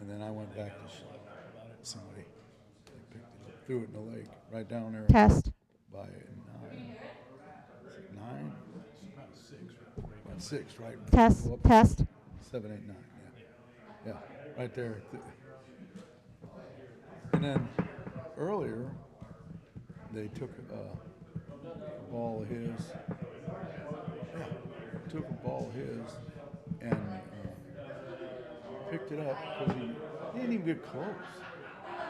And then I went back to somebody. They picked it up, threw it in the lake right down there Test. by 9. Is it 9? About 6, right? Test. Go up. Test. 7, 8, 9. Yeah, right there. And then earlier, they took a ball of his. Yeah, took a ball of his and picked it up because he didn't even get close.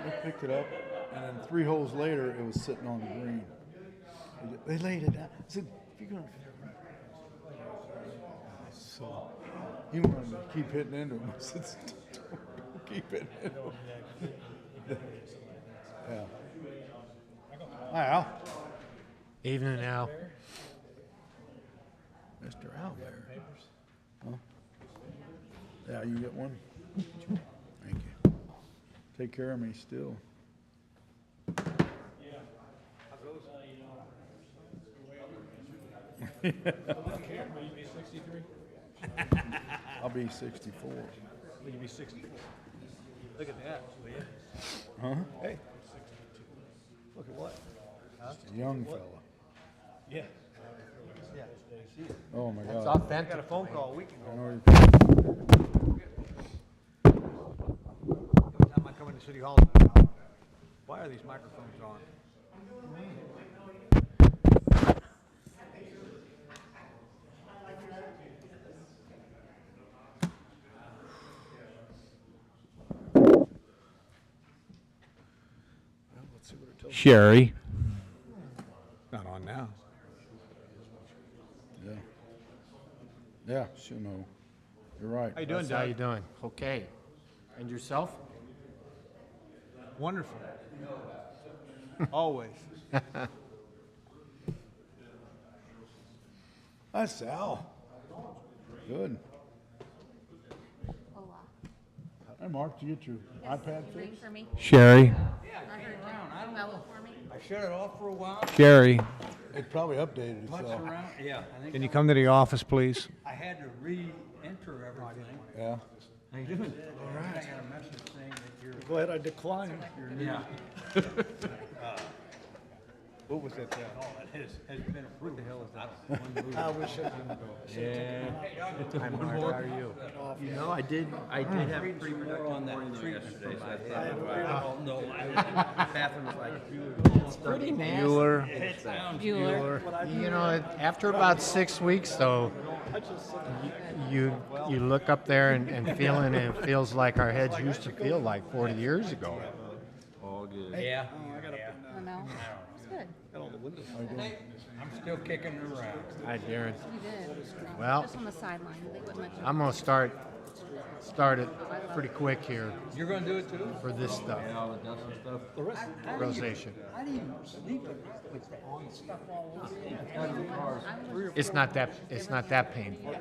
They picked it up, and then 3 holes later, it was sitting on the green. They laid it down. I said, "If you're gonna," so he wanted to keep hitting into him. I said, "Don't keep hitting into him." Yeah. Hi, Al. Evening, Al. Mr. Al there. Huh? Yeah, you get one? Thank you. Take care of me still. I'll be 64. Will you be 64? Look at that, will you? Huh? Hey. Look at what? Just a young fella. Yeah. Yeah. Oh my It's God. I authentic. got a phone call a week I ago. know you're- Every time I come into City Hall, why are these microphones on? Well, let's see what it tells me. Sherry. Not on now. Yeah. Yeah, she'll know. You're right. How you doing, How you Doug? doing? Okay. And yourself? Wonderful. Always. Hi, Sal. Good. Hola. Hi, Mark. Did you get your iPad Ring fixed? for me. Sherry. I heard you. Spell it for me. I shut it off for a while. Sherry. It probably updated Punched itself. around. Yeah, I think Can you come to the office, please? I had to re-enter everything. Yeah. How you doing? All right. I got a message saying that you're. Go ahead. I decline. Yeah. What was that? Has been approved. What the hell is that? I wish I didn't go. I'm Mark. How are you? You know, I did have a pretty More productive on that morning though treatment yesterday, from so my I head. thought, Oh, no, Catherine was like, Pretty nasty. Bueller. it sounds Bueller. You know, after about 6 weeks, though, you look up there and feeling it feels like our heads used to feel like 40 years ago. all good. Yeah. Oh, no. It's good. I'm still kicking around. Hi, Darren. You did. Well, Just on the sideline. They wouldn't let you. I'm gonna start it pretty quick here You're gonna do it too? for this stuff, And all the dust and stuff. rosacea. I didn't even sleep with on stuff all over. It's not that painful.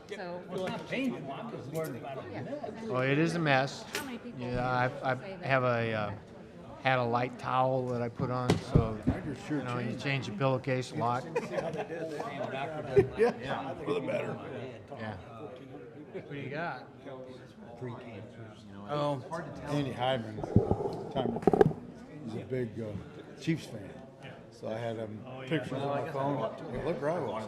So, It's not painful, I'm just worried about it. yeah. Well, it is a mess. How many people? Yeah, I say that? have had a light towel that I put on, so just sure you know you change the pillowcase a lot. Yeah. For the better. Yeah. What do you got? Oh, Andy Hyman. He's a big Chiefs fan. So I had pictures on my phone. Hey, look right on.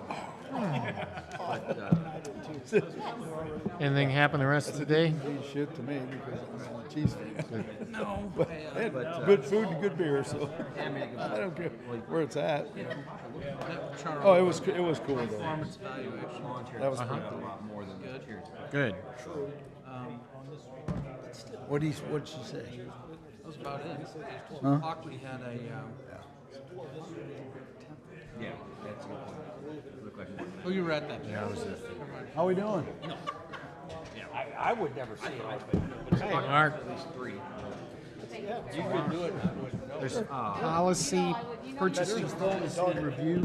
Anything happen the rest of the day? Means shit to me because I'm a Chiefs fan. No. But they had good food and good beer, so I don't care where it's at. Oh, it was cool though. Performance evaluation on here. That was a pretty lot more than the cheers. Good. What'd she say? That was about it. Huh? O'clock we had a. Yeah, that's a good point. Looked like Oh, you were at that. Yeah, it was it. How we doing? I would never see it. Hey, Mark. at least 3. You could do it, I wouldn't know. There's policy purchasing policy review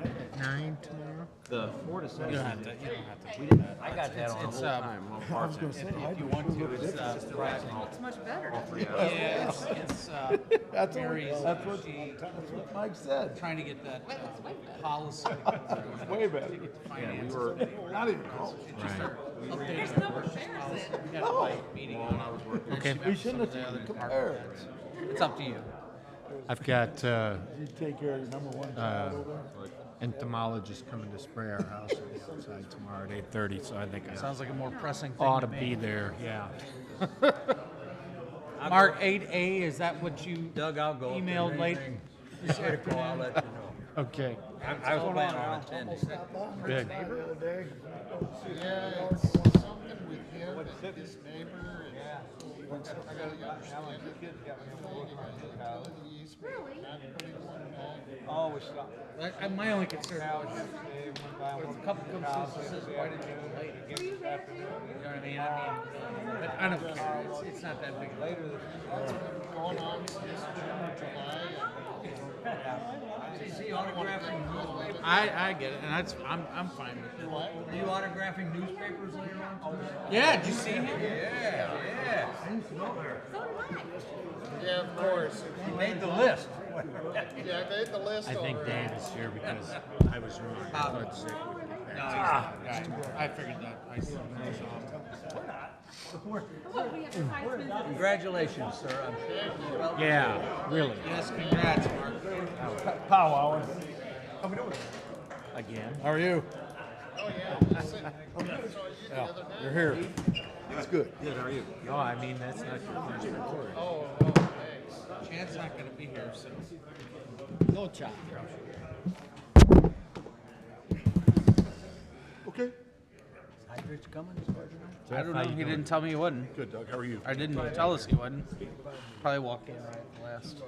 at 9 tomorrow. The 4 to 7. You don't have to. You don't have to. We didn't. I got that on It's Whole time. All I parts was gonna say, I if you do want sure to, look it's different. It's much better. yeah, it's That's Mary's. what Mike said. Trying to get that It's way better. policy. Way better. Yeah, we Finance. were. Not even close. There's no comparison. We had a light meeting on. I was working. Okay. We shouldn't have compared. It's up to you. I've got You take care of your number one child over entomologist coming to spray our house on the outside tomorrow at 8:30, so I think I Sounds like a more pressing thing. ought to me. be there. Yeah. Mark 8A. Is that what you Doug, I'll go. emailed late? This article, I'll let you know. Okay. I was planning on attending. Good. Yeah, it's something with him and his neighbor. I gotta understand it. He's not putting one back. Oh, we stopped. My only concern was a couple comes and says, "Why did you go late?" You know what I mean? But I don't care. It's not that big. Later. That's been going on since June or July. Is he autographing newspapers? I get it, and I'm fine with it. Are you autographing newspapers later on? Yeah, did you see him? Yeah. Yeah, of course. He made the list. Yeah, I made the list I think already. Dan is here because I was wrong. I thought Zach would be No, back. he's not. I figured that. I saw him. Congratulations, sir. I'm sure. Yeah, really. Yes, congrats, Mark. Powwow. Again. How are you? Oh, yeah. I saw you the other day. You're here. That's good. Good, how are you? No, I mean that's not your first report. Oh, thanks. Chad's not going to be here, so. No chop. Okay. Hydrich coming? I don't know. He didn't tell me he wasn't. Good, Doug. How are you? I didn't tell us he wasn't. Probably walked in right last.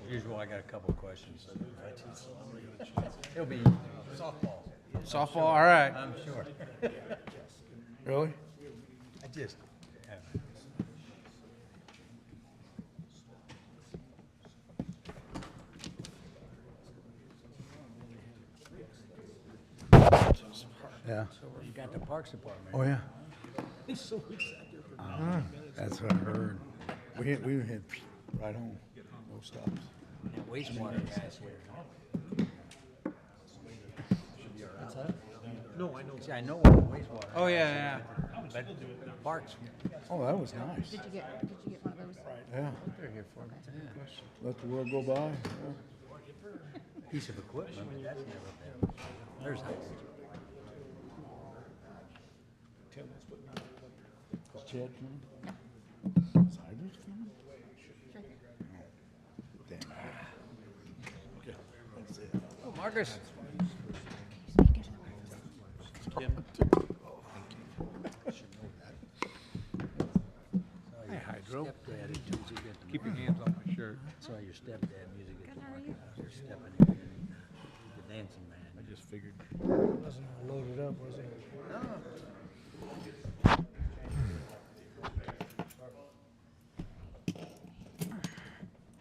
Usual, I got a couple of questions. It'll be softball, Softball, all right. I'm sure. Really? I just. Yeah. You got the Parks Department. Oh, yeah. He's so excited. That's what I heard. We hit right home. No stops. And wastewater guys here. What's that? No, I know. See, I know what the wastewater. Oh, yeah, yeah. But Parks, Oh, that was nice. Did you get one of those? Yeah. They're here for me. Let the world go by. Yeah. piece of equipment, that's never been. There's hydrants. Is Chad coming? Is Hydrants coming? Damn it. Okay, that's it. Oh, Marcus. Hi, Hydro. Stepdad is Tuesday, get the Keep your hands off my shirt. Saw your stepdad music at the Good, how are you? You're stepping in, the dancing man. I just figured. Wasn't loaded up, was he?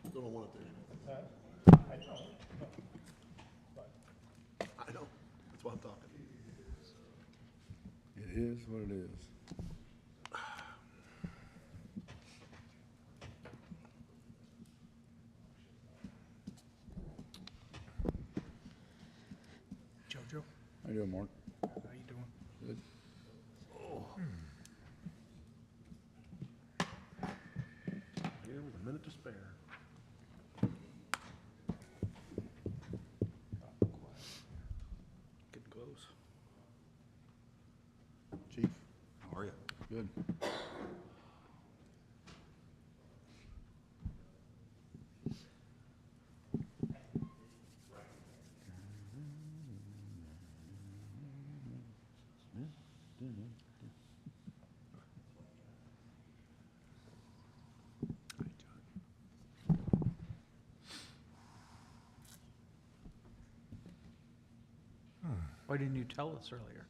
Still don't want it there. I know. That's why I'm talking. It is what it is. Jojo, How you doing, Mark? how you doing? Good. Here with a minute to spare. Getting close. Chief, How are you? good. Why didn't you tell us earlier?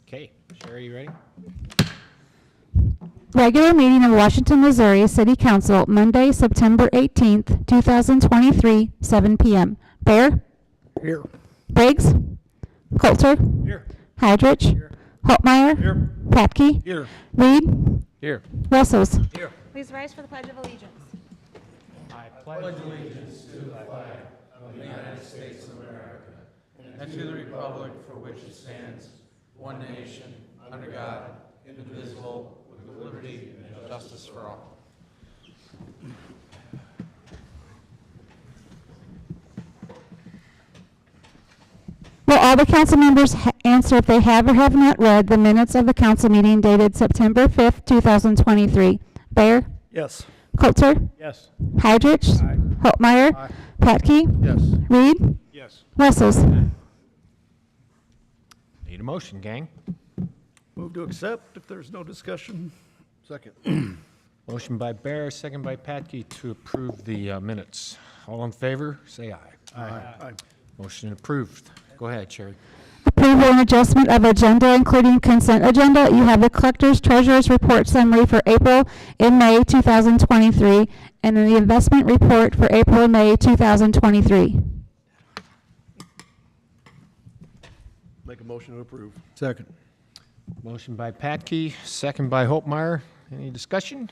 Okay, Sherry, you ready? Regular meeting of Washington, Missouri City Council, Monday, September 18th, 2023, 7 p.m. Bear? Here. Briggs? Coulter? Here. Heidrich? Holtmeyer? Here. Patke? Here. Reed? Here. Wessels? Here. Please rise for the Pledge of Allegiance. I pledge And to the republic for which it stands, one nation, under God, indivisible, with liberty and justice for all. Will all the council members answer if they have or have not read the minutes of the council meeting dated September 5th, 2023? Bear? Yes. Coulter? Yes. Heidrich? Holtmeyer? Aye. Patke? Yes. Reed? Yes. Wessels? Need a motion, gang. Move to accept if there's no discussion. Second. Motion by Bear, second by Patke to approve the minutes. All in favor, say aye. Aye. Motion approved. Go ahead, Sherry. Approval and adjustment of agenda, including consent agenda. You have the collector's treasurer's report summary for April and May 2023, and then the investment report for April and May 2023. Make a motion to approve. Second. Motion by Patke, second by Holtmeyer. Any discussion?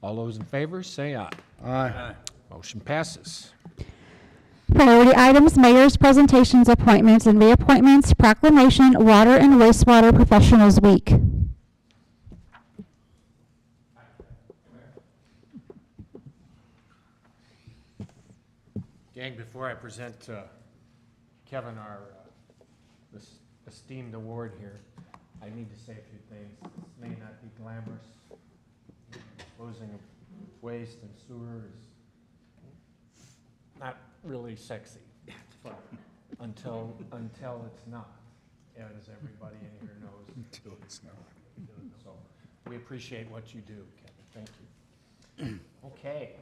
All those in favor, say aye. Aye. Motion passes. Priority items, mayor's presentations, appointments, and reappointments, proclamation, water and wastewater professionals week. Gang, before I present Kevin our esteemed award here, I need to say a few things. This may not be glamorous. Disposing of waste and sewer is not really sexy until it's not, as everybody in here knows. Until it's not. So we appreciate what you do, Kevin. Thank you. Okay.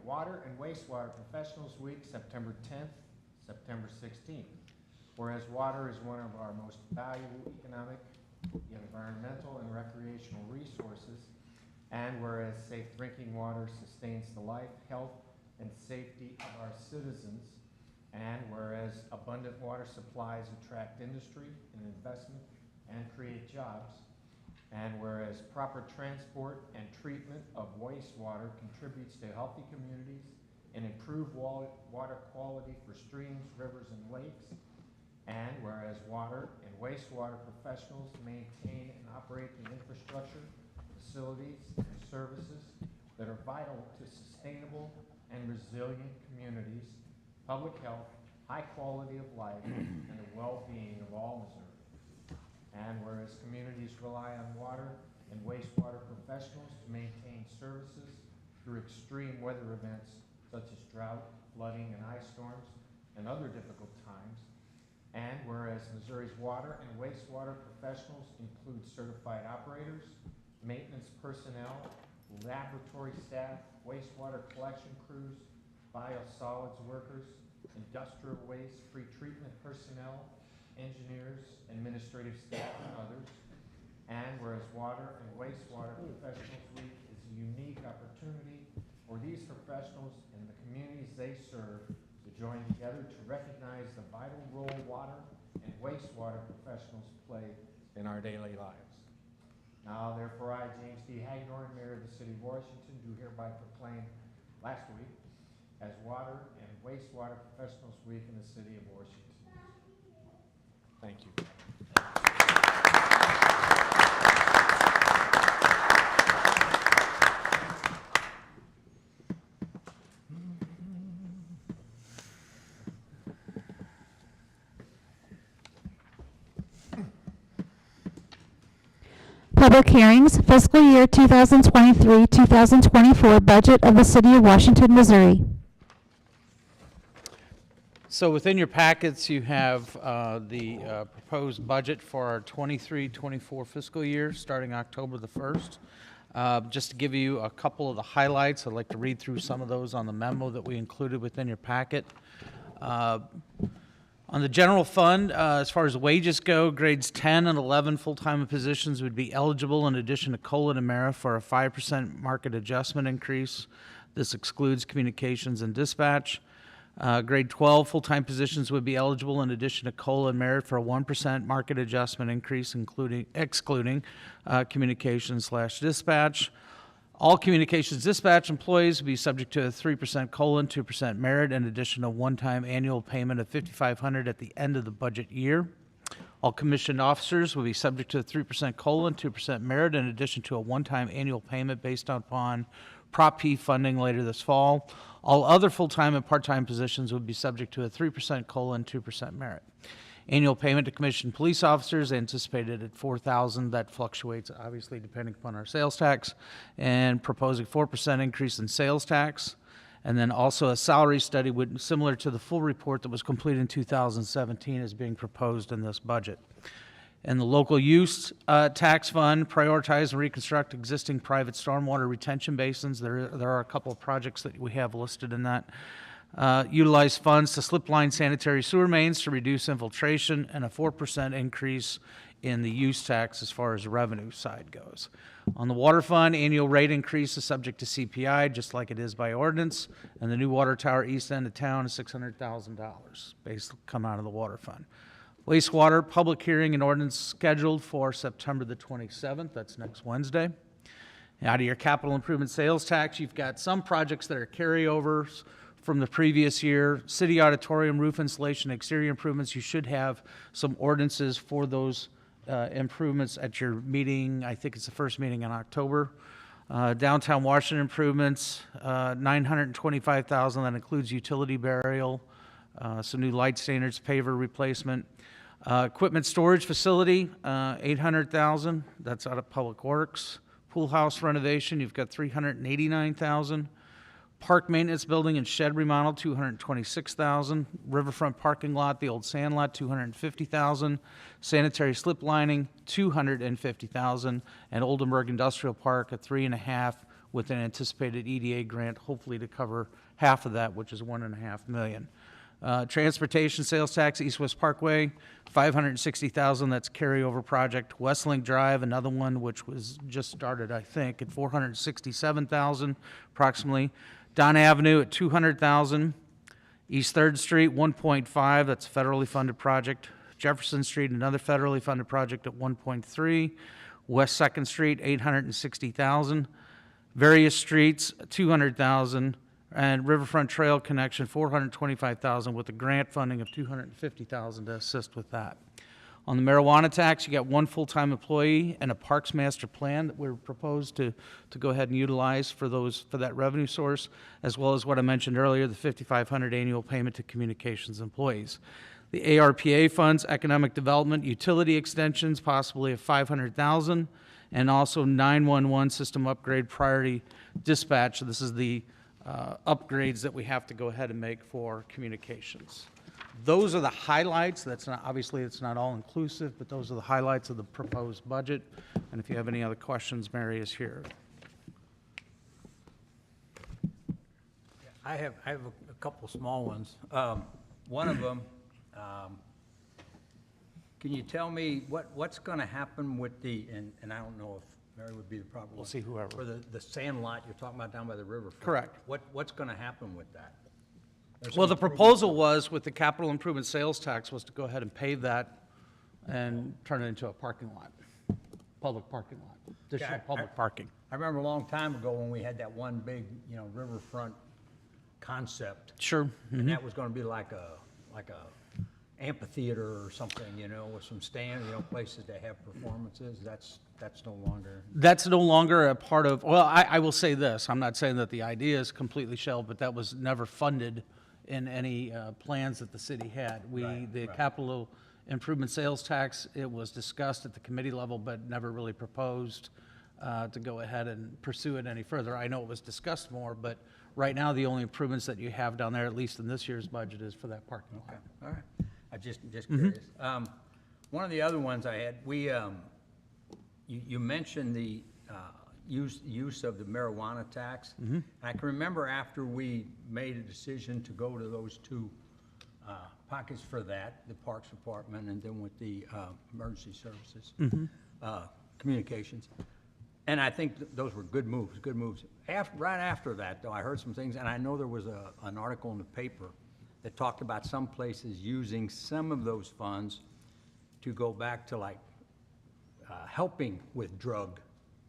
Water and Wastewater Professionals Week, September 10th, September 16th. Whereas water is one of our most valuable economic, environmental, and recreational resources, and whereas safe drinking water sustains the life, health, and safety of our citizens, and whereas abundant water supplies attract industry and investment and create jobs, and whereas proper transport and treatment of wastewater contributes to healthy communities and improved water quality for streams, rivers, and lakes, and whereas water and wastewater professionals maintain and operate the infrastructure, facilities, and services that are vital to sustainable and resilient communities, public health, high quality of life, and the well-being of all Missouri. And whereas communities rely on water and wastewater professionals to maintain services through extreme weather events such as drought, flooding, and ice storms, and other difficult times. And whereas Missouri's water and wastewater professionals include certified operators, maintenance personnel, laboratory staff, wastewater collection crews, biosolids workers, industrial waste pretreatment personnel, engineers, administrative staff, and others. And whereas Water and Wastewater Professionals Week is a unique opportunity for these professionals and the communities they serve to join together to recognize the vital role water and wastewater professionals play in our daily lives. Now, therefore, I, James D. Hagedorn, Mayor of the City of Washington, do hereby proclaim last week as Water and Wastewater Professionals Week in the City of Washington. Thank you. Public hearings, fiscal year 2023-2024 budget of the City of Washington, Missouri. So within your packets, you have the proposed budget for our 23-24 fiscal year, starting October the 1st. Just to give you a couple of the highlights, I'd like to read through some of those on the memo that we included within your packet. On the general fund, as far as wages go, grades 10 and 11 full-time positions would be eligible in addition to COLA and merit for a 5% market adjustment increase. This excludes communications and dispatch. Grade 12 full-time positions would be eligible in addition to COLA and merit for a 1% market adjustment increase, excluding communications/dispatch. All communications dispatch employees will be subject to a 3% COLA and 2% merit in addition to a one-time annual payment of $5,500 at the end of the budget year. All commissioned officers will be subject to a 3% COLA and 2% merit in addition to a one-time annual payment based upon Prop P funding later this fall. All other full-time and part-time positions would be subject to a 3% COLA and 2% merit. Annual payment to commissioned police officers anticipated at $4,000. That fluctuates obviously depending upon our sales tax, and proposing 4% increase in sales tax. And then also a salary study similar to the full report that was completed in 2017 is being proposed in this budget. And the local use tax fund, prioritize and reconstruct existing private stormwater retention basins. There are a couple of projects that we have listed in that. Utilize funds to slip line sanitary sewer mains to reduce infiltration, and a 4% increase in the use tax as far as the revenue side goes. On the water fund, annual rate increase is subject to CPI, just like it is by ordinance, and the new water tower east end of town is $600,000, basically come out of the water fund. Wastewater, public hearing and ordinance scheduled for September the 27th, that's next Wednesday. Out of your capital improvement sales tax, you've got some projects that are carryovers from the previous year. City auditorium, roof insulation, exterior improvements, you should have some ordinances for those improvements at your meeting. I think it's the first meeting in October. Downtown Washington improvements, $925,000. That includes utility burial, some new light standards, paver replacement. Equipment storage facility, $800,000. That's out of Public Works. Pool house renovation, you've got $389,000. Park maintenance building and shed remodel, $226,000. Riverfront parking lot, the old sand lot, $250,000. Sanitary slip lining, $250,000. And Oldenburg Industrial Park, a 3.5 with an anticipated EDA grant, hopefully to cover half of that, which is $1.5 million. Transportation sales tax, East West Parkway, $560,000. That's carryover project. Westlink Drive, another one which was just started, I think, at $467,000 approximately. Don Avenue at $200,000. East 3rd Street, $1.5. That's a federally funded project. Jefferson Street, another federally funded project at $1.3. West 2nd Street, $860,000. Various streets, $200,000. And Riverfront Trail connection, $425,000 with a grant funding of $250,000 to assist with that. On the marijuana tax, you got one full-time employee and a parks master plan that we're proposed to go ahead and utilize for that revenue source, as well as what I mentioned earlier, the $5,500 annual payment to communications employees. The ARPA funds, economic development, utility extensions, possibly of $500,000, and also 911 system upgrade priority dispatch. This is the upgrades that we have to go ahead and make for communications. Those are the highlights. That's not, obviously, it's not all inclusive, but those are the highlights of the proposed budget. And if you have any other questions, Mary is here. I have a couple small ones. One of them, can you tell me what's going to happen with and I don't know if Mary would be the proper one. We'll see whoever. For the sand lot you're talking about down by the riverfront. Correct. What's going to happen with that? Well, the proposal was, with the capital improvement sales tax, was to go ahead and pave that and turn it into a parking lot, public parking lot, additional public parking. I remember a long time ago when we had that one big, riverfront concept. Sure. And that was gonna be like a amphitheater or something, with some stands, places that have performances. That's no longer. That's no longer a part of, well, I will say this. I'm not saying that the idea is completely shelved, but that was never funded in any plans that the city had. The capital improvement sales tax, it was discussed at the committee level, but never really proposed to go ahead and pursue it any further. I know it was discussed more, but right now, the only improvements that you have down there, at least in this year's budget, is for that parking lot. Okay, all right. I just curious. One of the other ones I had, you mentioned the use of the marijuana tax. I can remember after we made a decision to go to those two pockets for that, the Parks Department, and then with the emergency services, communications. And I think those were good moves, good moves. Right after that, though, I heard some things, and I know there was an article in the paper that talked about some places using some of those funds to go back to like helping with drug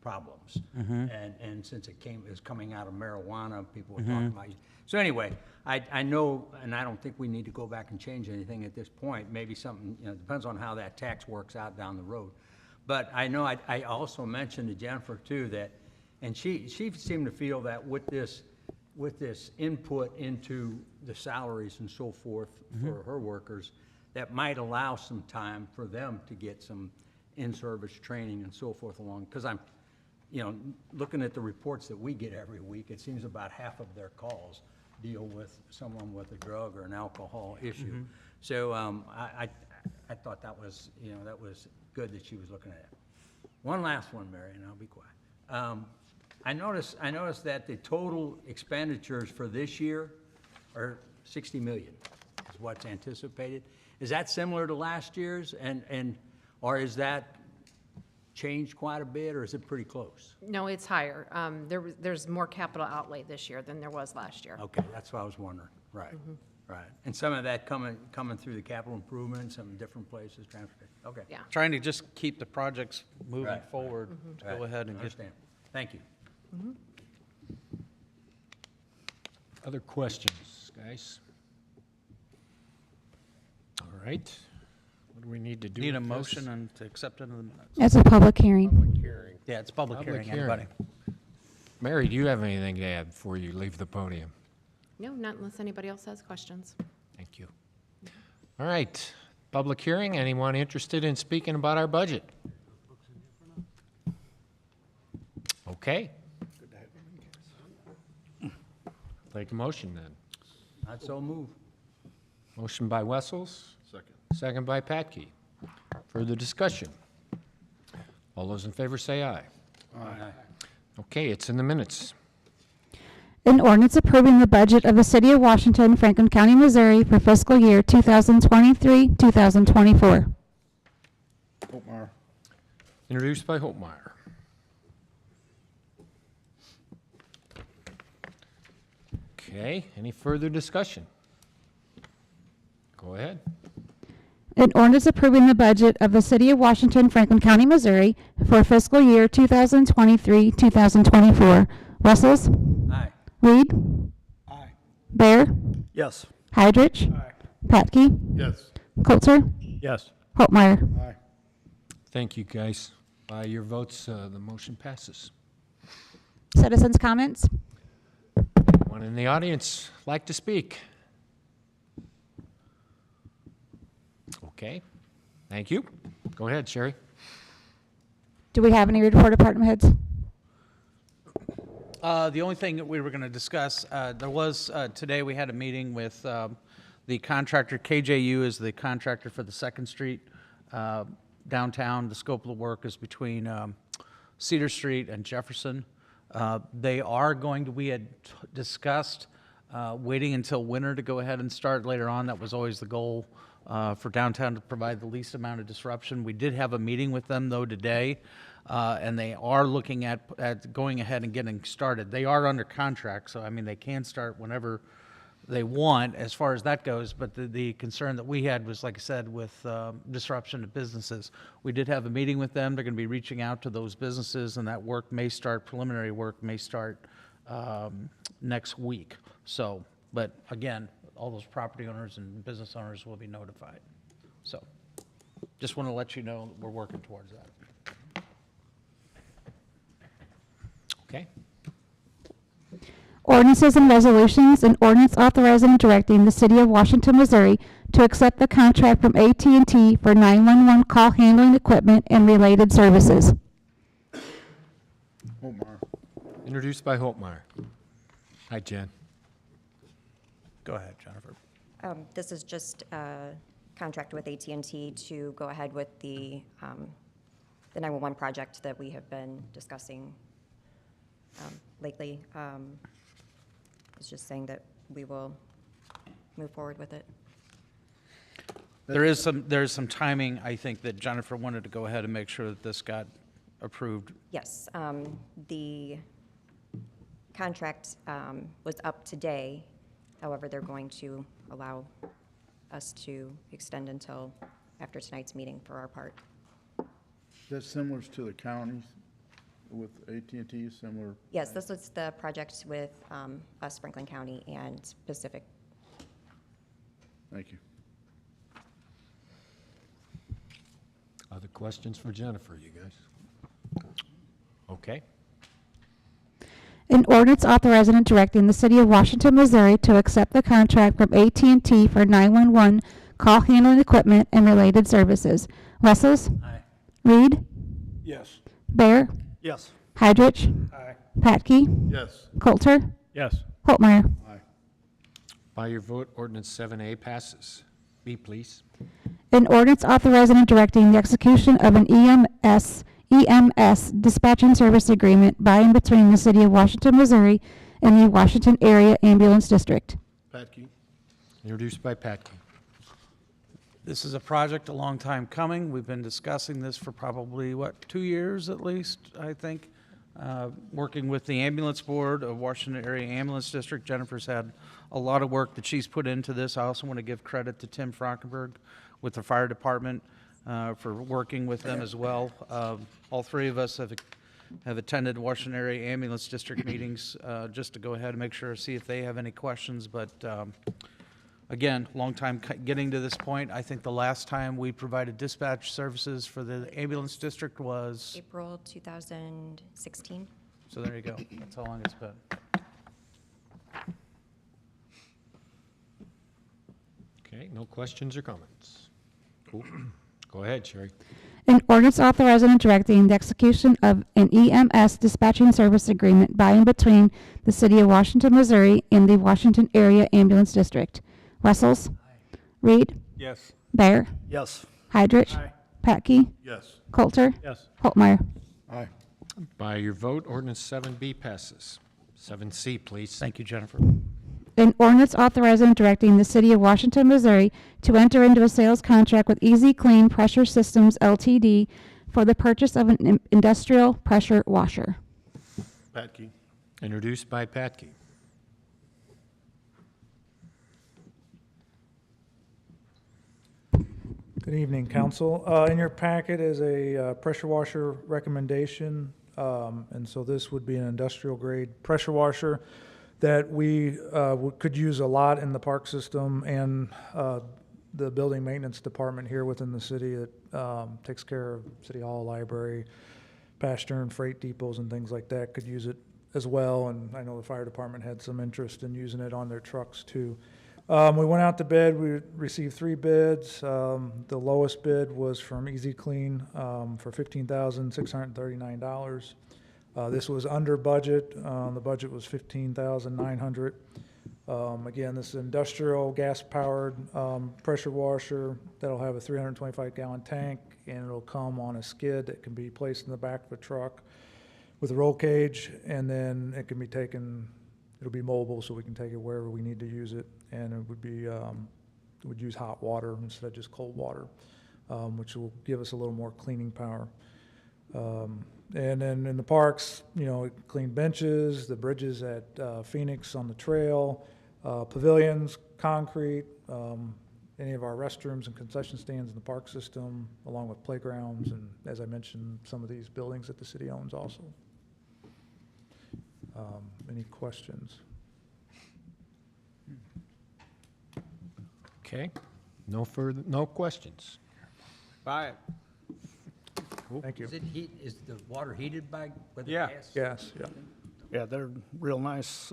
problems. And since is coming out of marijuana, people were talking about it. So anyway, I know, and I don't think we need to go back and change anything at this point. Maybe something, depends on how that tax works out down the road. But I know I also mentioned to Jennifer too that, and she seemed to feel that with this input into the salaries and so forth for her workers, that might allow some time for them to get some in-service training and so forth along. Because I'm, looking at the reports that we get every week, it seems about half of their calls deal with someone with a drug or an alcohol issue. So I thought that was, that was good that she was looking at it. One last one, Mary, and I'll be quiet. I noticed that the total expenditures for this year are 60 million is what's anticipated. Is that similar to last year's, or is that changed quite a bit, or is it pretty close? No, it's higher. There's more capital outlay this year than there was last year. Okay, that's what I was wondering. Right, right. And some of that coming through the capital improvement, some different places, transportation. Okay. Yeah. Trying to just keep the projects moving Right, forward to go ahead and get. Understand. Thank you. Other questions, guys? All right. What do we need to do? Need a with this? motion and to accept it in the minutes. It's a public hearing. Public hearing. Yeah, it's public Public hearing, anybody. Mary, do you have anything to add before you leave the podium? No, not unless anybody else has questions. Thank you. All right, public hearing. Anyone interested in speaking about our budget? Okay. Take a motion then. Not so move. Motion by Wessels, Second. second by Patke. Further discussion? All those in favor say aye. Aye. Okay, it's in the minutes. An ordinance approving the budget of the City of Washington, Franklin County, Missouri for fiscal year 2023-2024. Holtmeyer. Introduced by Holtmeyer. Okay, any further discussion? Go ahead. An ordinance approving the budget of the City of Washington, Franklin County, Missouri for fiscal year 2023-2024. Wessels? Aye. Reed? Aye. Bear? Yes. Hydrich? Patke? Yes. Coulter? Yes. Holtmeyer? Aye. Thank you, guys. By your votes, the motion passes. Citizens' comments? Anyone in the audience like to speak? Okay, thank you. Go ahead, Sherry. Do we have any report department heads? The only thing that we were going to discuss, there was, today we had a meeting with the contractor. KJU is the contractor for the Second Street downtown. The scope of the work is between Cedar Street and Jefferson. They are going to, we had discussed waiting until winter to go ahead and start later on. That was always the goal for downtown, to provide the least amount of disruption. We did have a meeting with them though today, and they are looking at going ahead and getting started. They are under contract, so I mean they can start whenever they want as far as that goes, but the concern that we had was, like I said, with disruption to businesses. We did have a meeting with them. They're going to be reaching out to those businesses, and that work may start, preliminary work may start next week. So, but again, all those property owners and business owners will be notified. So, just want to let you know that we're working towards that. Okay, Ordinances and resolutions. An ordinance authorizing and directing the City of Washington, Missouri to accept the contract from AT&T for 911 call handling equipment and related services. Holtmeyer. introduced by Holtmeyer. Hi, Jen. Go ahead, Jennifer. This is just a contract with AT&T to go ahead with the 911 project that we have been discussing lately. It's just saying that we will move forward with it. There is some timing, I think, that Jennifer wanted to go ahead and make sure that this got approved. Yes, the contract was up today. However, they're going to allow us to extend until after tonight's meeting for our part. That's similar to the counties with AT&T, similar? Yes, this was the project with us, Franklin County, and Pacific. Thank you. Other questions for Jennifer, you guys? Okay. An ordinance authorizing and directing the city of Washington, Missouri to accept the contract from AT&T for 911 call handling equipment and related services. Wessels? Aye. Reed? Yes. Bear? Yes. Heidrich? Aye. Patke? Yes. Coulter? Yes. Holtmeyer? Aye. By your vote, ordinance 7A passes. B, please. An ordinance authorizing and directing the execution of an EMS dispatching service agreement by and between the city of Washington, Missouri and the Washington Area Ambulance District. Patke? Introduced by Patke. This is a project a long time coming. We've been discussing this for probably, 2 years at least, I think. Working with the Ambulance Board of Washington Area Ambulance District. Jennifer's had a lot of work that she's put into this. I also want to give credit to Tim Frankenberg with the fire department for working with them as well. All three of us have attended Washington Area Ambulance District meetings just to go ahead and make sure, see if they have any questions. But again, long time getting to this point. I think the last time we provided dispatch services for the ambulance district was, April 2016. so there you go. That's how long it's been. Okay, no questions or comments? Cool. Go ahead, Sherry. An ordinance authorizing and directing the execution of an EMS dispatching service agreement by and between the city of Washington, Missouri and the Washington Area Ambulance District. Wessels? Reed? Yes. Bear? Yes. Heidrich? Aye. Patke? Yes. Coulter? Yes. Holtmeyer? Aye. By your vote, ordinance 7B passes. 7C, please. Thank you, Jennifer. An ordinance authorizing and directing the city of Washington, Missouri to enter into a sales contract with Easy Clean Pressure Systems LTD for the purchase of an industrial pressure washer. Patke? Introduced by Patke. Good evening, council. In your packet is a pressure washer recommendation, and so this would be an industrial grade pressure washer that we could use a lot in the park system and the building maintenance department here within the city that takes care of City Hall, library, pasture and freight depots and things like that could use it as well. And I know the fire department had some interest in using it on their trucks too. We went out to bid. We received 3 bids. The lowest bid was from Easy Clean for $15,639. This was under budget. The budget was $15,900. Again, this is industrial gas-powered pressure washer that'll have a 325-gallon tank, and it'll come on a skid that can be placed in the back of a truck with a roll cage, and then it can be taken. It'll be mobile, so we can take it wherever we need to use it, and it would be it would use hot water instead of just cold water, which will give us a little more cleaning power. And then in the parks, clean benches, the bridges at Phoenix on the trail, pavilions, concrete, any of our restrooms and concession stands in the park system, along with playgrounds, and as I mentioned, some of these buildings that the city owns also. Any questions? Okay, no questions. Buy it. Thank you. Is the water heated with the Yeah. gas? Yes, yeah. Yeah, they're real nice.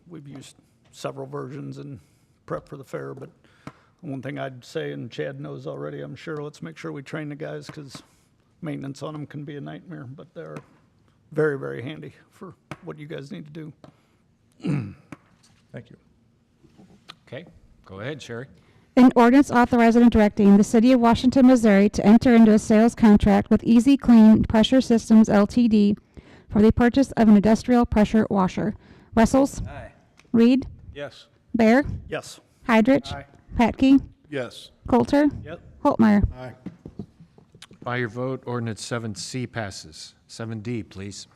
We've used several versions in prep for the fair, but one thing I'd say, and Chad knows already, I'm sure, let's make sure we train the guys because maintenance on them can be a nightmare, but they're very, very handy for what you guys need to do. Thank you. Okay, go ahead, Sherry. An ordinance authorizing and directing the city of Washington, Missouri to enter into a sales contract with Easy Clean Pressure Systems LTD for the purchase of an industrial pressure washer. Wessels? Aye. Reed? Yes. Bear? Yes. Heidrich? Aye. Patke? Yes. Coulter. Yep. Holtmeyer. Aye. By your vote, ordinance 7C passes. 7D, please.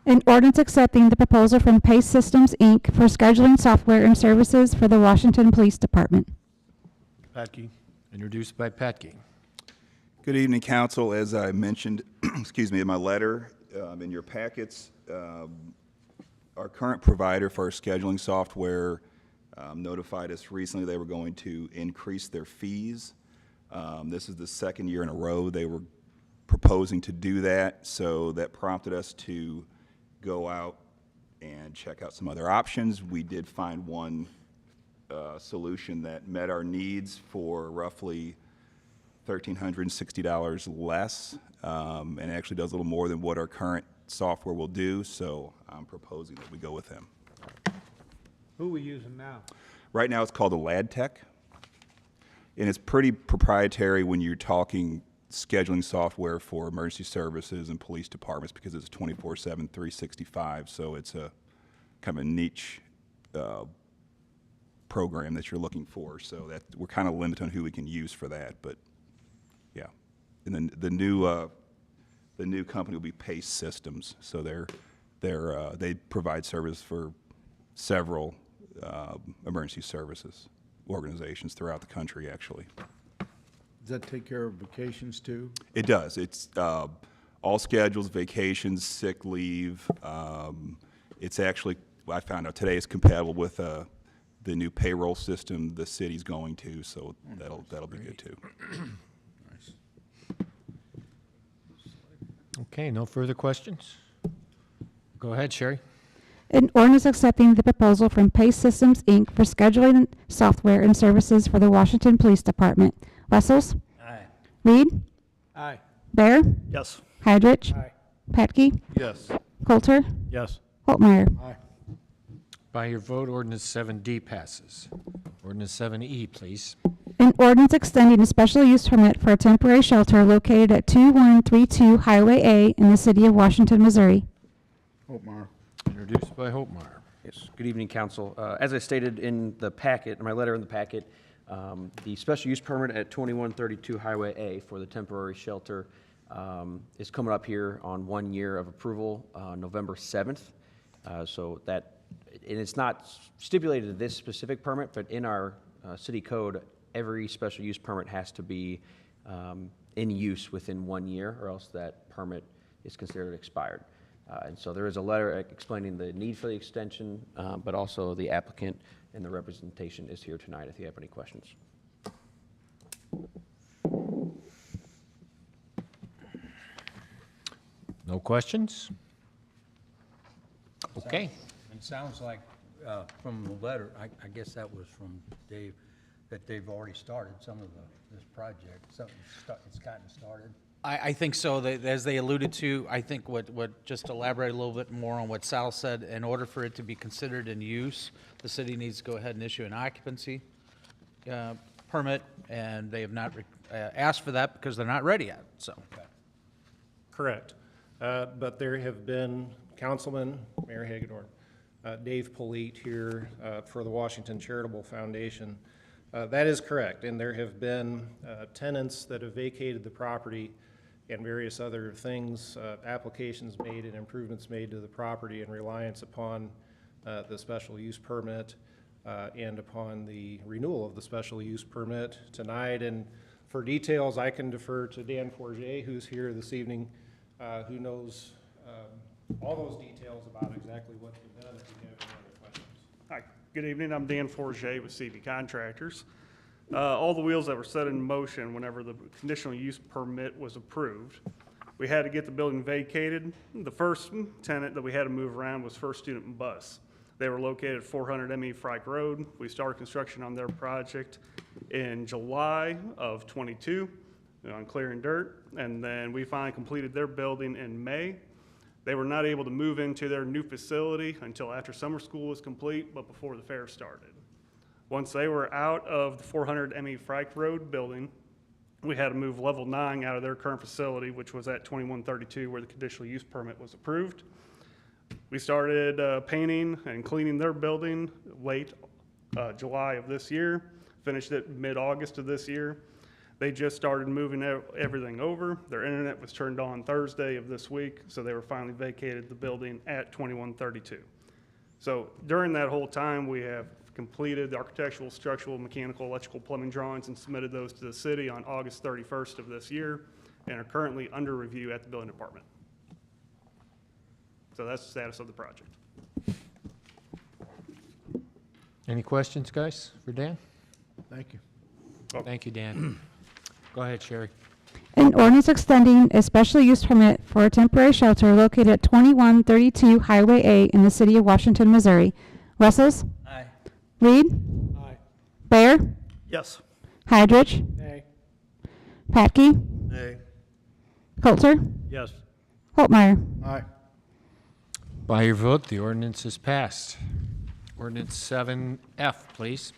An ordinance accepting the proposal from Pace Systems, Inc. for scheduling software and services for the Washington Police Department. Patke. Introduced by Patke. Good evening, council. As I mentioned, excuse me, in my letter, in your packets, our current provider for our scheduling software notified us recently they were going to increase their fees. This is the second year in a row they were proposing to do that, so that prompted us to go out and check out some other options. We did find one solution that met our needs for roughly $1,360 less, and actually does a little more than what our current software will do, so I'm proposing that we go with them. Who are we using now? Right now, it's called a LadTech, and it's pretty proprietary when you're talking scheduling software for emergency services and police departments, because it's 24/7, 365, so it's a kind of a niche program that you're looking for, so that we're kind of limited on who we can use for that, but yeah. And then the new company will be Pace Systems, so they provide service for several emergency services organizations throughout the country, actually. Does that take care of vacations too? It does. It's all schedules, vacations, sick leave. It's actually, I found out today, it's compatible with the new payroll system the city's going to, so that'll be good too. Nice. Okay, no further questions? Go ahead, Sherry. An ordinance accepting the proposal from Pace Systems, Inc. for scheduling software and services for the Washington Police Department. Wessels? Aye. Reed? Aye. Bear? Yes. Hadrich? Aye. Patke? Yes. Coulter? Yes. Holtmeyer. Aye. By your vote, ordinance 7D passes. Ordinance 7E, please. An ordinance extending a special use permit for a temporary shelter located at 2132 Highway A in the city of Washington, Missouri. Holtmeyer. Introduced by Holtmeyer. Yes, good evening, council. As I stated in the packet, in my letter in the packet, the special use permit at 2132 Highway A for the temporary shelter is coming up here on 1 year of approval, November 7th. So that, and it's not stipulated to this specific permit, but in our city code, every special use permit has to be in use within 1 year, or else that permit is considered expired. And so there is a letter explaining the need for the extension, but also the applicant and the representation is here tonight if you have any questions. No questions? Okay. It sounds like, from the letter, I guess that was from Dave, that they've already started some of this project. It's gotten started. I think so. As they alluded to, I think just to elaborate a little bit more on what Sal said, in order for it to be considered in use, the city needs to go ahead and issue an occupancy permit, and they have not asked for that because they're not ready yet, so. Correct. But there have been Councilman, Mayor Hagedorn, Dave Polite here for the Washington Charitable Foundation. That is correct, and there have been tenants that have vacated the property and various other things, applications made and improvements made to the property in reliance upon the special use permit and upon the renewal of the special use permit tonight. And for details, I can defer to Dan Forget, who's here this evening, who knows all those details about exactly what's been done, if you have any other questions. Hi, good evening. I'm Dan Forget with CV Contractors. All the wheels that were set in motion whenever the conditional use permit was approved, we had to get the building vacated. The first tenant that we had to move around was First Student Bus. They were located at 400 M.E. Frike Road. We started construction on their project in July of 22 on clearing dirt, and then we finally completed their building in May. They were not able to move into their new facility until after summer school was complete, but before the fair started. Once they were out of the 400 M.E. Frike Road building, we had to move level 9 out of their current facility, which was at 2132 where the conditional use permit was approved. We started painting and cleaning their building late July of this year. finished it mid-August of this year. They just started moving everything over. Their internet was turned on Thursday of this week, so they were finally vacated the building at 2132. So during that whole time, we have completed the architectural, structural, mechanical, electrical, plumbing drawings and submitted those to the city on August 31st of this year and are currently under review at the building department. So that's the status of the project. Any questions, guys, for Dan? Thank you. Thank you, Dan. Go ahead, Sherry. An ordinance extending a special use permit for a temporary shelter located at 2132 Highway A in the city of Washington, Missouri. Wessels? Aye. Reed? Aye. Bear? Yes. Hydrich? Nay. Patke? Nay. Coulter? Yes. Holtmeyer? Aye. By your vote, the ordinance is passed. Ordinance 7F, please.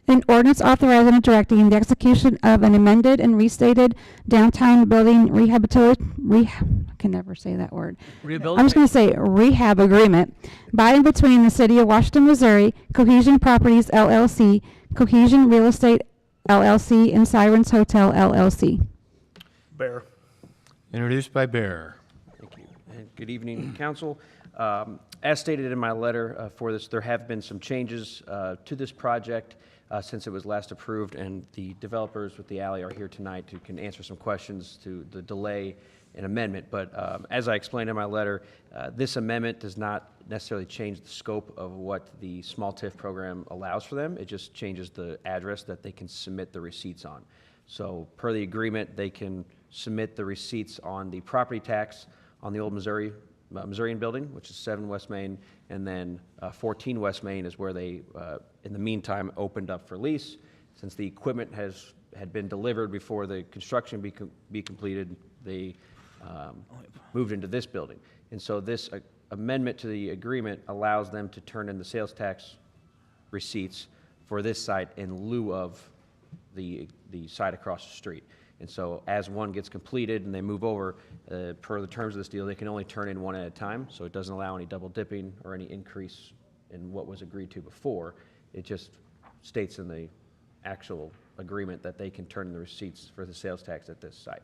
An ordinance authorizing and directing the execution of an amended and restated downtown building I can never say that word. I'm just going to say rehab agreement by and between the City of Washington, Missouri, Cohesion Properties LLC, Cohesion Real Estate LLC, and Sirens Hotel LLC. Bear. Introduced by Bear. Thank you. And good evening, council. As stated in my letter for this, there have been some changes to this project since it was last approved, and the developers with the alley are here tonight who can answer some questions to the delay and amendment. But as I explained in my letter, this amendment does not necessarily change the scope of what the small TIF program allows for them. It just changes the address that they can submit the receipts on. So per the agreement, they can submit the receipts on the property tax on the old Missourian building, which is 7 West Main, and then 14 West Main is where they, in the meantime, opened up for lease. Since the equipment had been delivered before the construction be completed, they moved into this building. And so this amendment to the agreement allows them to turn in the sales tax receipts for this site in lieu of the site across the street. And so as one gets completed and they move over, per the terms of this deal, they can only turn in one at a time, so it doesn't allow any double dipping or any increase in what was agreed to before. It just states in the actual agreement that they can turn in the receipts for the sales tax at this site.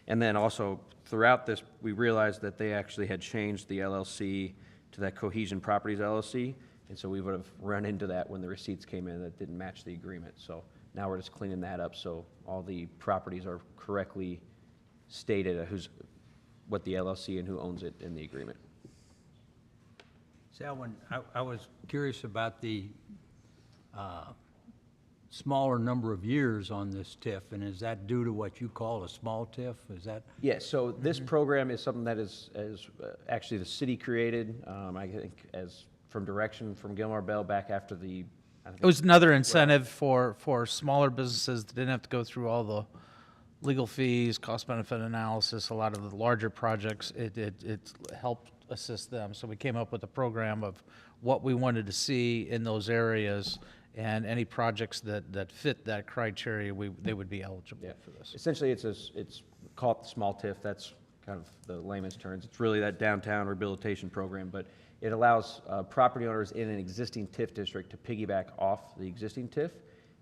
And then also, throughout this, we realized that they actually had changed the LLC to that Cohesion Properties LLC, and so we would have run into that when the receipts came in that didn't match the agreement. So now we're just cleaning that up so all the properties are correctly stated, what the LLC and who owns it in the agreement. Selwyn, I was curious about the smaller number of years on this TIF, and is that due to what you call a small TIF? Is that? Yes, so this program is something that is actually the city created, I think, as from direction from Gilmar Bell back after the. It was another incentive for smaller businesses that didn't have to go through all the legal fees, cost-benefit analysis, a lot of the larger projects. It helped assist them. So we came up with a program of what we wanted to see in those areas, and any projects that fit that criteria, they would be eligible for this. Essentially, it's called the small TIF. That's kind of the layman's terms. It's really that downtown rehabilitation program, but it allows property owners in an existing TIF district to piggyback off the existing TIF,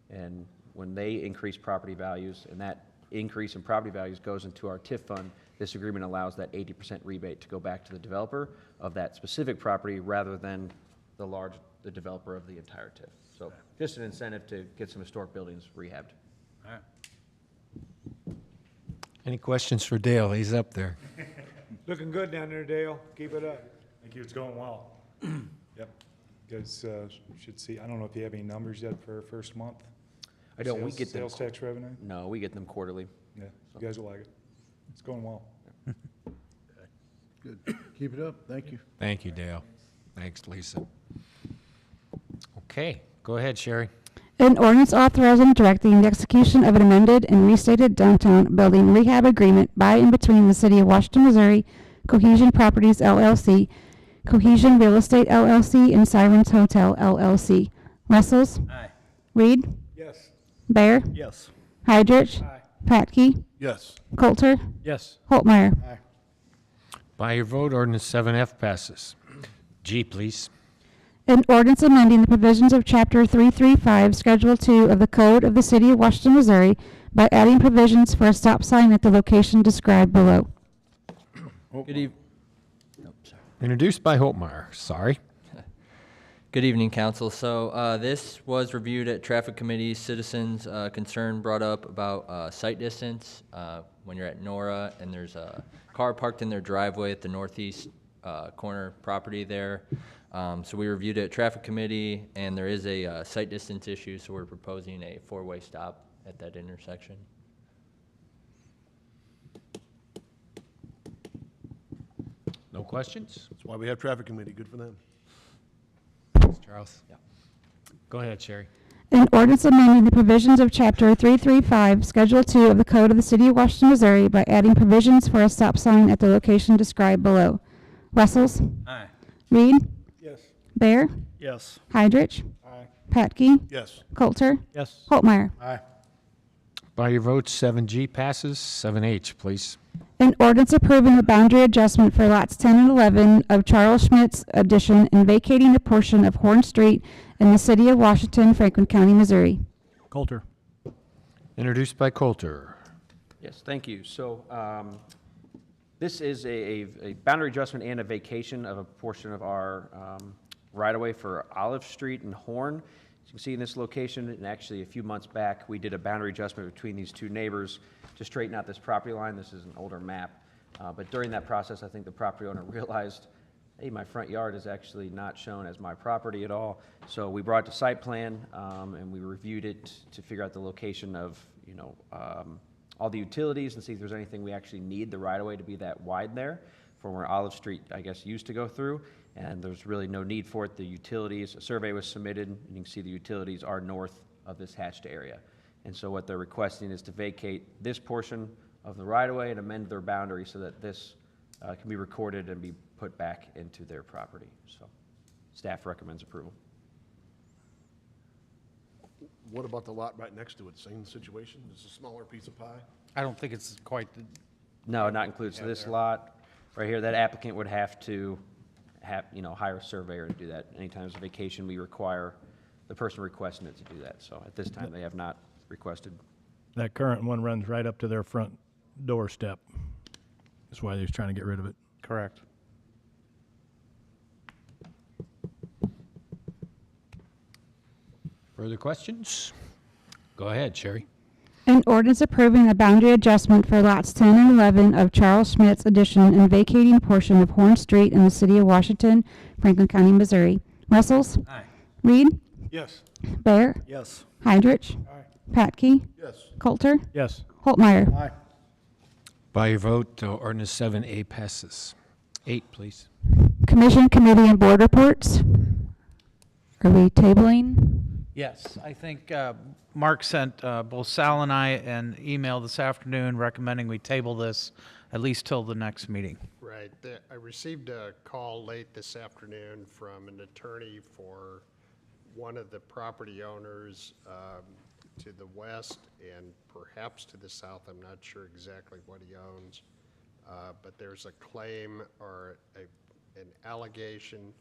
and when they increase property values, and that increase in property values goes into our TIF fund, this agreement allows that 80% rebate to go back to the developer of that specific property rather than the developer of the entire TIF. So just an incentive to get some historic buildings rehabbed. All right. Any questions for Dale? He's up there. Looking good down there, Dale. Keep it up. Thank you. It's going well. Yep. You guys should see. I don't know if you have any numbers yet for our first month. I don't. We get them. Sales tax revenue? No, we get them quarterly. Yeah. You guys will like it. It's going well. Good. Keep it up. Thank you. Thank you, Dale. Thanks, Lisa. Okay, go ahead, Sherry. An ordinance authorizing and directing the execution of an amended and restated downtown building rehab agreement by and between the City of Washington, Missouri, Cohesion Properties LLC, Cohesion Real Estate LLC, and Sirens Hotel LLC. Wessels? Aye. Reed? Yes. Bear? Yes. Hydrich? Aye. Patke? Yes. Coulter? Yes. Holtmeyer? Aye. By your vote, ordinance 7F passes. G, please. An ordinance amending the provisions of Chapter 335, Schedule 2 of the Code of the City of Washington, Missouri by adding provisions for a stop sign at the location described below. Good eve- Introduced by Holtmeyer. Sorry. Good evening, council. So this was reviewed at traffic committee. Citizens' concern brought up about sight distance when you're at Nora and there's a car parked in their driveway at the northeast corner property there. So we reviewed it at traffic committee, and there is a sight distance issue, so we're proposing a four-way stop at that intersection. No questions? That's why we have traffic committee, good for them. Charles? Yeah. Go ahead, Sherry. An ordinance amending the provisions of Chapter 335, Schedule 2 of the Code of the City of Washington, Missouri by adding provisions for a stop sign at the location described below. Wessels? Aye. Reed? Yes. Bear? Yes. Heidrich? Aye. Patke? Yes. Coulter? Yes. Holtmeyer? Aye. By your vote, 7G passes. 7H, please. An ordinance approving the boundary adjustment for lots 10 and 11 of Charles Schmidt's addition and vacating a portion of Horn Street in the city of Washington, Franklin County, Missouri. Coulter. Introduced by Coulter. Yes, thank you. So this is a boundary adjustment and a vacation of a portion of our right-of-way for Olive Street and Horn. As you can see in this location, and actually a few months back, we did a boundary adjustment between these two neighbors to straighten out this property line. This is an older map. But during that process, I think the property owner realized, hey, my front yard is actually not shown as my property at all. So we brought it to site plan, and we reviewed it to figure out the location of, all the utilities and see if there's anything we actually need the right-of-way to be that wide there from where Olive Street, I guess, used to go through. And there's really no need for it. The utilities, a survey was submitted, and you can see the utilities are north of this hatched area. And so what they're requesting is to vacate this portion of the right-of-way and amend their boundary so that this can be recorded and be put back into their property. So staff recommends approval. What about the lot right next to it? Same situation? It's a smaller piece of pie? I don't think it's quite, No, not included. So this lot right here, that applicant would have to hire a surveyor to do that. Anytime there's a vacation, we require the person requesting it to do that. So at this time, they have not requested. That current one runs right up to their front doorstep. That's why they're trying to get rid of it. correct. Further questions? Go ahead, Sherry. An ordinance approving a boundary adjustment for lots 10 and 11 of Charles Schmidt's addition and vacating a portion of Horn Street in the city of Washington, Franklin County, Missouri. Wessels? Aye. Reed? Yes. Bear? Yes. Heidrich? Patke? Yes. Coulter? Yes. Holtmeyer? Aye. By your vote, ordinance 7A passes. 8, please. Commission, committee, and board reports. Are we tabling? Yes, I think Mark sent both Sal and I an email this afternoon recommending we table this at least till the next meeting. Right. I received a call late this afternoon from an attorney for one of the property owners to the west and perhaps to the south. I'm not sure exactly what he owns. But there's a claim or an allegation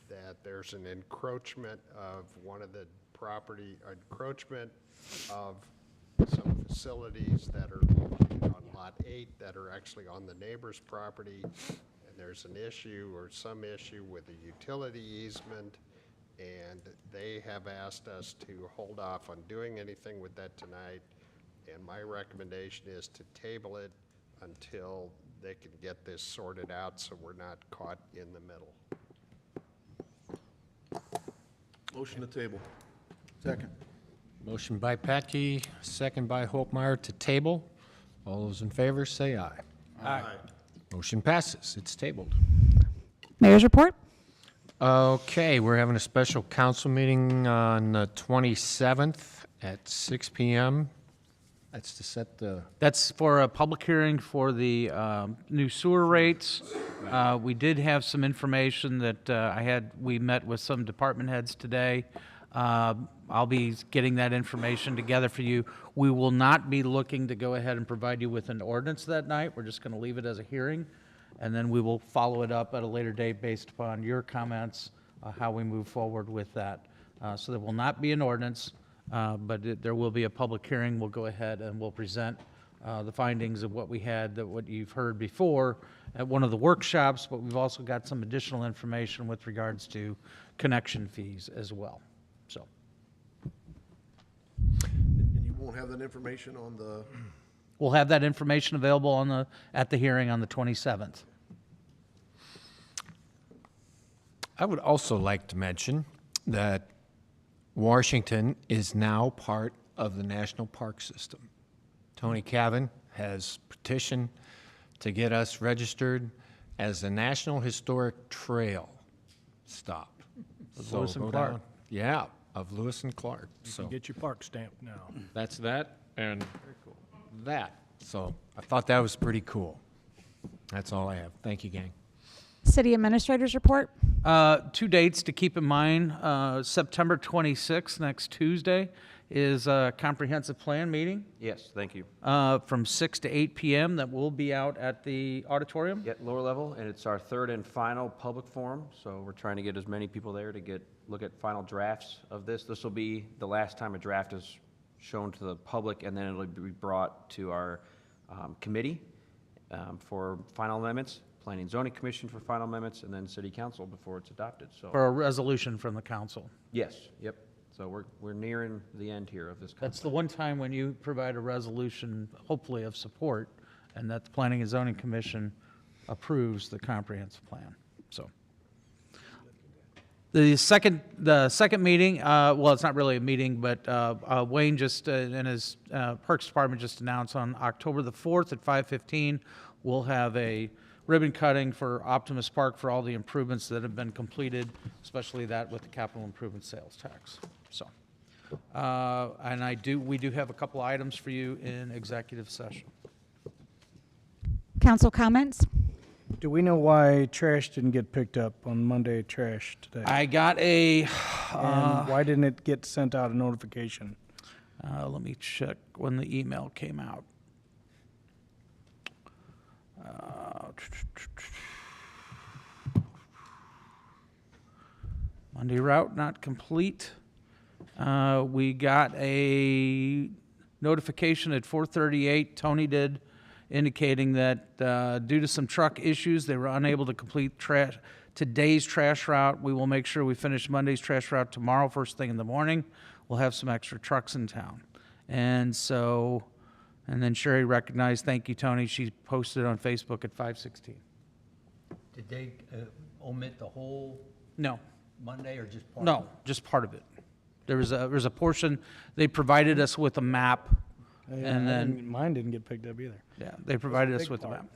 that there's an encroachment of one of the property, encroachment of some facilities that are located on Lot 8 that are actually on the neighbor's property. And there's an issue or some issue with a utility easement. And they have asked us to hold off on doing anything with that tonight. And my recommendation is to table it until they can get this sorted out so we're not caught in the middle. Motion to table. Second. Motion by Patke, second by Holtmeyer to table. All those in favor say aye. Aye. Motion passes. It's tabled. Mayor's report. Okay, we're having a special council meeting on the 27th at 6 p.m. That's to set the... That's for a public hearing for the new sewer rates. We did have some information that we met with some department heads today. I'll be getting that information together for you. We will not be looking to go ahead and provide you with an ordinance that night. We're just going to leave it as a hearing. and then we will follow it up at a later date based upon your comments, how we move forward with that. So there will not be an ordinance, but there will be a public hearing. We'll go ahead and we'll present the findings of what we had, what you've heard before at one of the workshops, but we've also got some additional information with regards to connection fees as well. So, And you won't have that information on the, we'll have that information available at the hearing on the 27th. I would also like to mention that Washington is now part of the National Park System. Tony Cavan has petitioned to get us registered as a National Historic Trail stop. Of So Lewis and go Clark. down- Yeah, of Lewis and Clark. You So can get your park stamp now. that's that and that. So I thought that was pretty cool. That's all I have. Thank you, gang. City Administrator's Report. 2 dates to keep in mind. September 26th, next Tuesday, is a comprehensive plan meeting Yes, thank you. from 6 to 8 p.m. that will be out at the auditorium. At lower level, and it's our third and final public forum, so we're trying to get as many people there to look at final drafts of this. This will be the last time a draft is shown to the public, and then it'll be brought to our committee for final amendments, Planning and Zoning Commission for final amendments, and then City Council before it's adopted, so. For a resolution from the council. Yes, yep. So we're nearing the end here of this. That's the one time when you provide a resolution, hopefully of support, and that the Planning and Zoning Commission approves the comprehensive plan, so. The second meeting, well, it's not really a meeting, but Wayne just, in his Parks Department just announced on October the 4th at 5:15, we'll have a ribbon cutting for Optimus Park for all the improvements that have been completed, especially that with the capital improvement sales tax. So, and we do have a couple items for you in executive session. Council comments. Do we know why trash didn't get picked up on Monday trash today? I got a, And why didn't it get sent out a notification? let me check when the email came out. Monday route not complete. We got a notification at 4:38, Tony did, indicating that due to some truck issues, they were unable to complete today's trash route. We will make sure we finish Monday's trash route tomorrow, first thing in the morning. We'll have some extra trucks in town. And so, and then Sherry recognized, thank you, Tony, she posted on Facebook at 5:16. Did they omit the whole No, Monday or just part of it? no, just part of it. There was a portion, they provided us with a map, and then, Mine didn't get picked up either. yeah, they provided us big with a part. map.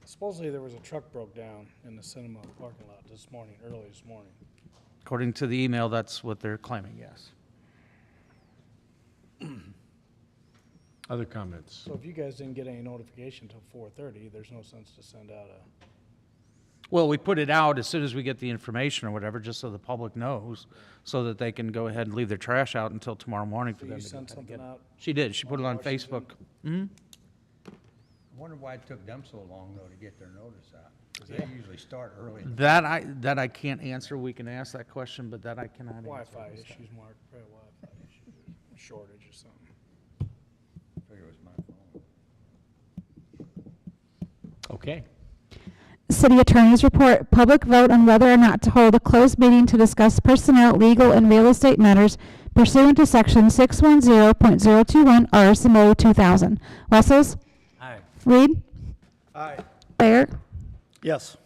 Supposedly there was a truck broke down in the cinema parking lot this morning, early this morning. According to the email, that's what they're claiming, yes. Other comments? So if you guys didn't get any notification until 4:30, there's no sense to send out a, Well, we put it out as soon as we get the information or whatever, just so the public knows, so that they can go ahead and leave their trash out until tomorrow morning for so them you to go sent ahead and something get it. out? She did, she put it on Washington? Facebook. Mhm. I wonder why it took them so long, though, to get their notice out, because they usually start early. That I can't answer, we can ask that question, but that I cannot answer. Wi-Fi issues, Mark, probably Wi-Fi issues, shortage or something. I figure it was my phone. Okay. City Attorney's Report. Public vote on whether or not to hold a closed meeting to discuss personnel, legal, and real estate matters pursuant to Section 610.021 RSMO 2000. Wessels? Aye. Reed? Aye. Bear? Yes.